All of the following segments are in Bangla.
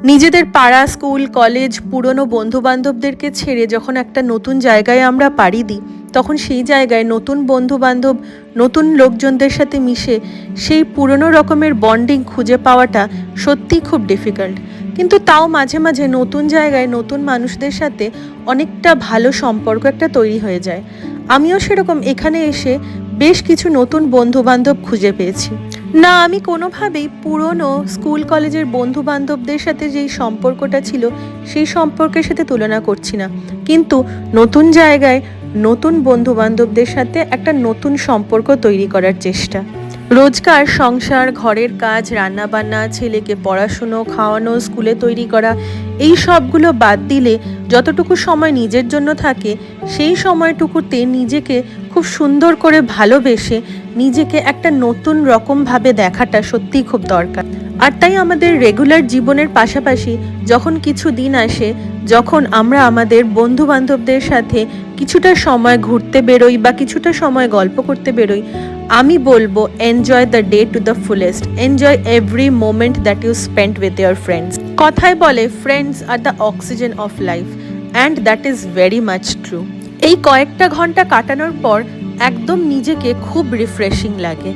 নিজেদের পাড়া, স্কুল, কলেজ, পুরনো বন্ধু-বান্ধবদেরকে ছেড়ে যখন একটা নতুন জায়গায় আমরা পাড়ি দিই, তখন সেই জায়গায় নতুন বন্ধু-বান্ধব, নতুন লোকজনদের সাথে মিশে সেই পুরনো রকমের বন্ডিং খুঁজে পাওয়াটা সত্যিই খুব ডিফিকাল্ট। কিন্তু তাও মাঝে মাঝে নতুন জায়গায় নতুন মানুষদের সাথে অনেকটা ভালো সম্পর্ক একটা তৈরি হয়ে যায়। আমিও সেরকম এখানে এসে বেশ কিছু নতুন বন্ধু-বান্ধব খুঁজে পেয়েছি। না, আমি কোনোভাবেই পুরনো স্কুল কলেজের বন্ধু বান্ধবদের সাথে যেই সম্পর্কটা ছিল সেই সম্পর্কের সাথে তুলনা করছি না, কিন্তু নতুন জায়গায় নতুন বন্ধু বান্ধবদের সাথে একটা নতুন সম্পর্ক তৈরি করার চেষ্টা। রোজকার সংসার, ঘরের কাজ, রান্নাবান্না, ছেলেকে পড়াশুনো, খাওয়ানো, স্কুলে তৈরি করা, এই সবগুলো বাদ দিলে যতটুকু সময় নিজের জন্য থাকে সেই সময়টুকুতে নিজেকে খুব সুন্দর করে ভালোবেসে নিজেকে একটা নতুন রকমভাবে দেখাটা সত্যিই খুব দরকার। আর তাই আমাদের রেগুলার জীবনের পাশাপাশি যখন কিছু দিন আসে, যখন আমরা আমাদের বন্ধু বান্ধবদের সাথে কিছুটা সময় ঘুরতে বেরোই বা কিছুটা সময় গল্প করতে বেরোই, আমি বলবো enjoy the day to the fullest, enjoy every moment that you spend with your friends. কথায় বলে friends are the oxygen of life, and that is very much true. এই কয়েকটা ঘন্টা কাটানোর পর একদম নিজেকে খুব রিফ্রেশিং লাগে।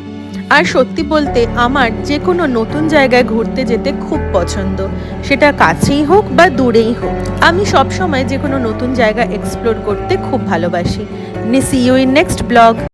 আর সত্যি বলতে আমার যে কোনো নতুন জায়গায় ঘুরতে যেতে খুব পছন্দ, সেটা কাছেই হোক বা দূরেই হোক। আমি সবসময় যে কোনো নতুন জায়গা এক্সপ্লোর করতে খুব ভালোবাসি। See you in next blog.